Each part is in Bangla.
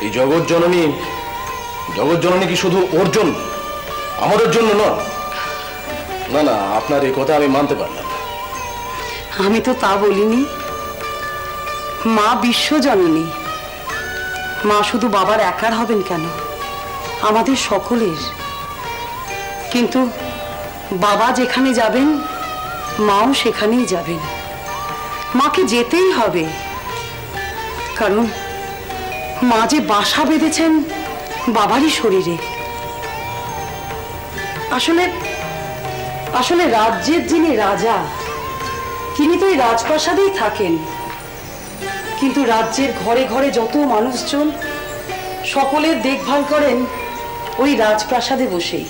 এই জগৎ জননী কি শুধু ওর জন্য, আমাদের জন্য নয়? না না, আপনার এই কথা আমি মানতে পারলাম না। আমি তো তা বলিনি। মা বিশ্বজননী। মা শুধু বাবার একার হবেন কেন, আমাদের সকলের। কিন্তু বাবা যেখানে যাবেন মাও সেখানেই যাবেন। মাকে যেতেই হবে, কারণ মা যে বাসা বেঁধেছেন বাবারই শরীরে। আসলে আসলে রাজ্যের যিনি রাজা তিনি তো এই রাজপ্রাসাদেই থাকেন, কিন্তু রাজ্যের ঘরে ঘরে যত মানুষজন সকলের দেখভাল করেন ওই রাজপ্রাসাদে বসেই।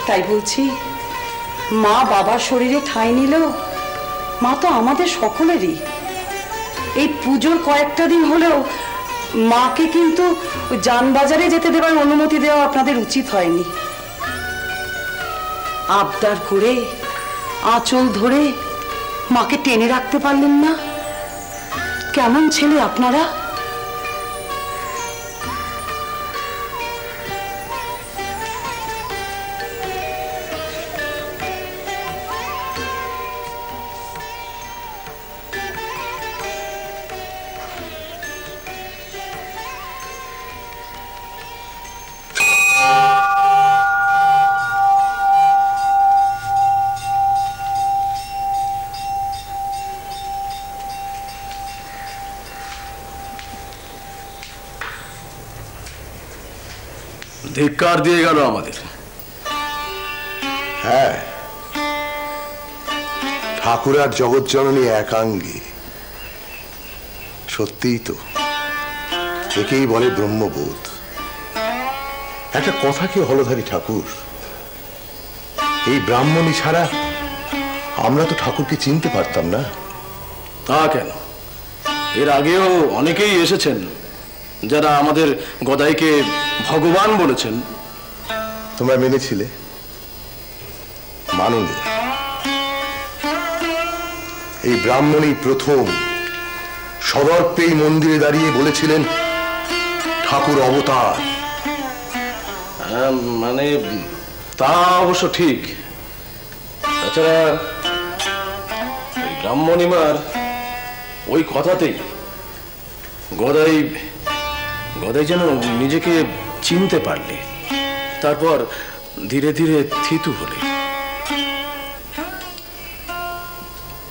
তাই বলছি, মা বাবার শরীরে ঠাঁই নিলেও মা তো আমাদের সকলেরই। এই পুজোর কয়েকটা দিন হলেও মাকে কিন্তু যানবাজারে যেতে দেবার অনুমতি দেওয়া আপনাদের উচিত হয়নি। আবদার করে আঁচল ধরে মাকে টেনে রাখতে পারলেন না। কেমন ছেলে আপনারা! ধিক্কার দিয়ে গেল আমাদের। হ্যাঁ, ঠাকুর আর জগৎ জননী একাঙ্গী। সত্যিই তো, একেই বলে ব্রহ্মবোধ। একটা কথা কি হলধারী ঠাকুর, এই ব্রাহ্মণী ছাড়া আমরা তো ঠাকুরকে চিনতে পারতাম না। তা কেন, এর আগেও অনেকেই এসেছেন যারা আমাদের গদাইকে ভগবান বলেছেন। তোমরা মেনেছিলে? মাননি। এই ব্রাহ্মণী প্রথম সদর্পে এই মন্দিরে দাঁড়িয়ে বলেছিলেন ঠাকুর অবতার। মানে তা অবশ্য ঠিক। তাছাড়া ব্রাহ্মণীমার ওই কথাতেই গদাই যেন নিজেকে চিনতে পারলে, তারপর ধীরে ধীরে থিতু হলে।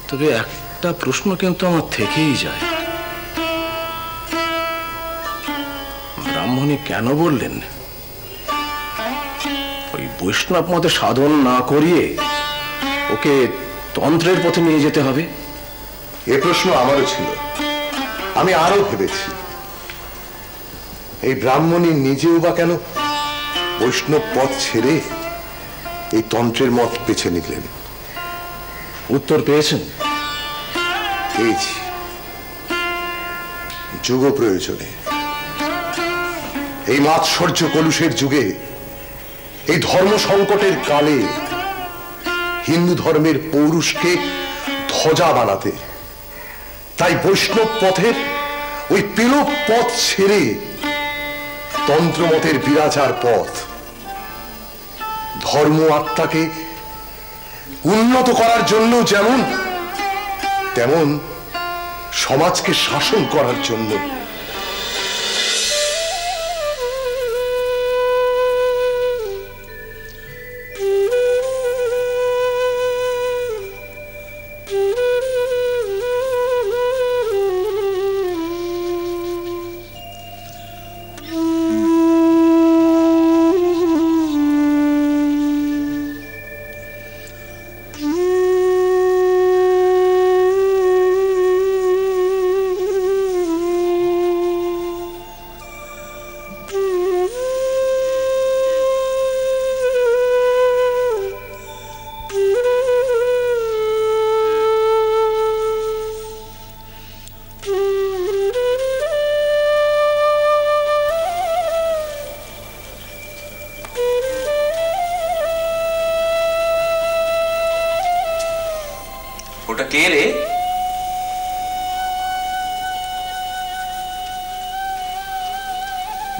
তবে একটা প্রশ্ন কিন্তু আমার থেকেই যায়, ব্রাহ্মণী কেন বললেন ওই বৈষ্ণব মতে সাধন না করিয়ে ওকে তন্ত্রের পথে নিয়ে যেতে হবে? এ প্রশ্ন আমারও ছিল। আমি আরো ভেবেছি, এই ব্রাহ্মণী নিজেও বা কেন বৈষ্ণব পথ ছেড়ে এই তন্ত্রের মত বেছে নিলেন? উত্তর পেয়েছেন? পেয়েছি। যুগ প্রয়োজনে, এই মাৎসর্য কলুষের যুগে, এই ধর্ম সংকটের কালে হিন্দু ধর্মের পৌরুষকে ধ্বজা বানাতে, তাই বৈষ্ণব পথের ওই পেলব পথ ছেড়ে তন্ত্রমতের বিরাজার পথ, ধর্ম আত্মাকে উন্নত করার জন্য যেমন, তেমন সমাজকে শাসন করার জন্য।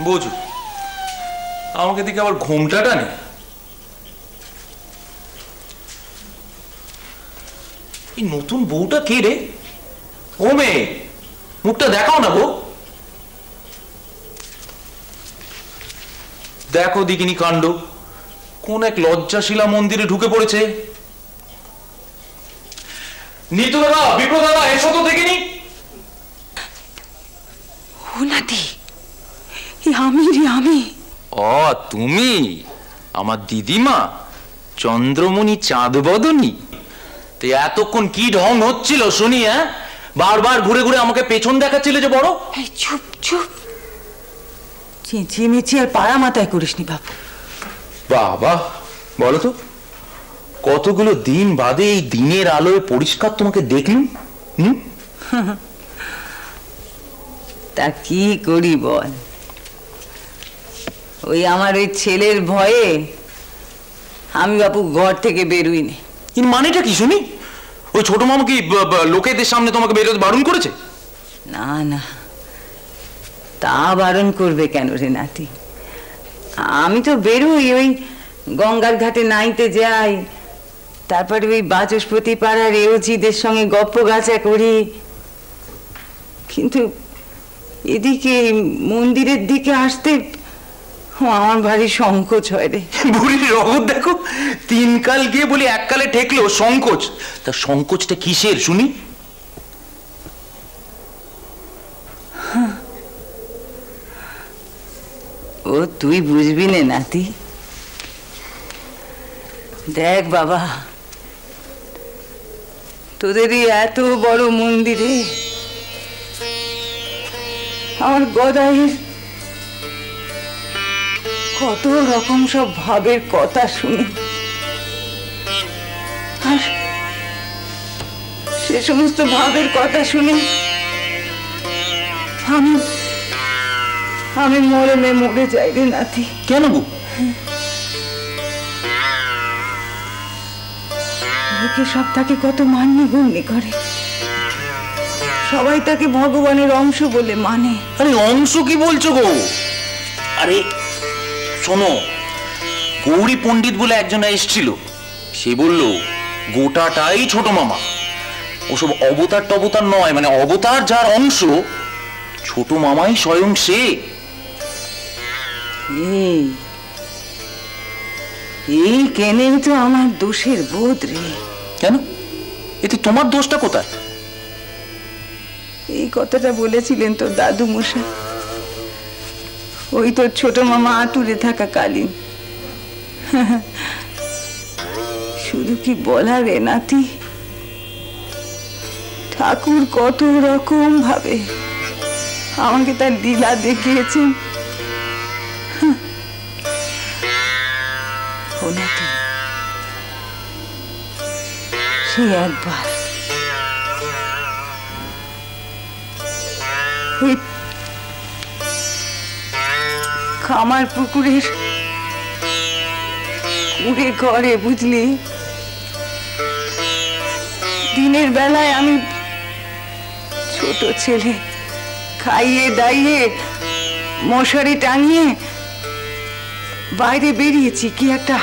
বোঝো, আমাকে দিকে আবার ঘোমটাটা নেই। এই নতুন বউটা কে রে? ও মেয়ে, মুখটা দেখাও না গো। দেখো দিকিনি কাণ্ড, কোন এক লজ্জাশীলা মন্দিরে ঢুকে পড়েছে। নিতু দাদা, বিপ্লব দাদা, এসো তো দেখিনি। ও নাতি, আমি রে, আমি। ও তুমি আমার দিদিমা চন্দ্রমণি চাঁদ বদনী? তো এতক্ষণ কি ঢং হচ্ছিল শুনি? হ্যাঁ, বারবার ঘুরে ঘুরে আমাকে পেছন দেখাচ্ছিল যে বড়। এই চুপ চুপ, চেঁচিয়েমেচি আর পাড়া মাথায় করিসনি বাবু। বাবা, বলো তো, কতগুলো দিন বাদে এই দিনের আলোয় পরিষ্কার তোমাকে দেখলুম। তা কি করি বল, ওই আমার ওই ছেলের ভয়ে আমি বাপু ঘর থেকে বেরোইনি। কিন্তু মানেটা কি শুনি? ওই ছোট মামা কি লোকেদের সামনে তোমাকে বেরোতে বারণ করেছে? না না, তা বারণ করবে কেন রে নাতি? আমি তো বেরোই, ওই গঙ্গার ঘাটে নাইতে যাই, তারপরে ওই বাচস্পতি পাড়ার এওজিদের সঙ্গে গপ্প গাছা করি। কিন্তু এদিকে মন্দিরের দিকে আসতে আমার ভারী সংকোচ হয় রে। বুড়ির রগত দেখো, 3 কাল গিয়ে বলি 1 কালে ঠেকলো সংকোচ। তা সংকোচটা কিসের শুনি? ও তুই বুঝবি না নাতি। দেখ বাবা, তোদেরই এত বড় মন্দিরে আমার গদাইয়ের কত রকম সব ভাবের কথা শুনি, আর সে সমস্ত ভাবের কথা শুনে আমি মরণে মরে যাই রে নাতি। কেন গো? লোকে সব তাকে কত মান্য গণ্য করে, সবাই তাকে ভগবানের অংশ বলে মানে। আরে অংশ কি বলছো গো? আরে শোনো, গৌরী পণ্ডিত বলে একজন এসেছিল, সে বলল গোটাটাই ছোট মামা। ওসব অবতার টবতার নয়, মানে অবতার যার অংশ ছোট মামাই স্বয়ং সে। এই কেনেই তো আমার দোষের বোধ রে। কেন? এতে তোমার দোষটা কোথায়? এই কথাটা বলেছিলেন তো দাদু মশাই, ওই তোর ছোট মামা আতুরে থাকা কালীন। শুধু কি বলা রে নাতি, ঠাকুর কত রকম ভাবে আমাকে তার লীলা দেখিয়েছেন। ও নাতি, সে একবার ওই খামার পুকুরের কুড়ে ঘরে বুঝলি, দিনের বেলায় আমি ছোট ছেলে খাইয়ে দাইয়ে মশারি টাঙিয়ে বাইরে বেরিয়েছি কি একটা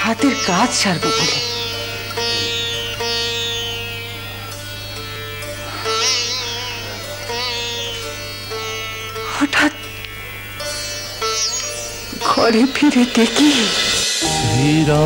হাতের কাজ সারবো বলে। হঠাৎ ঘরে ফিরে দেখি ধীরা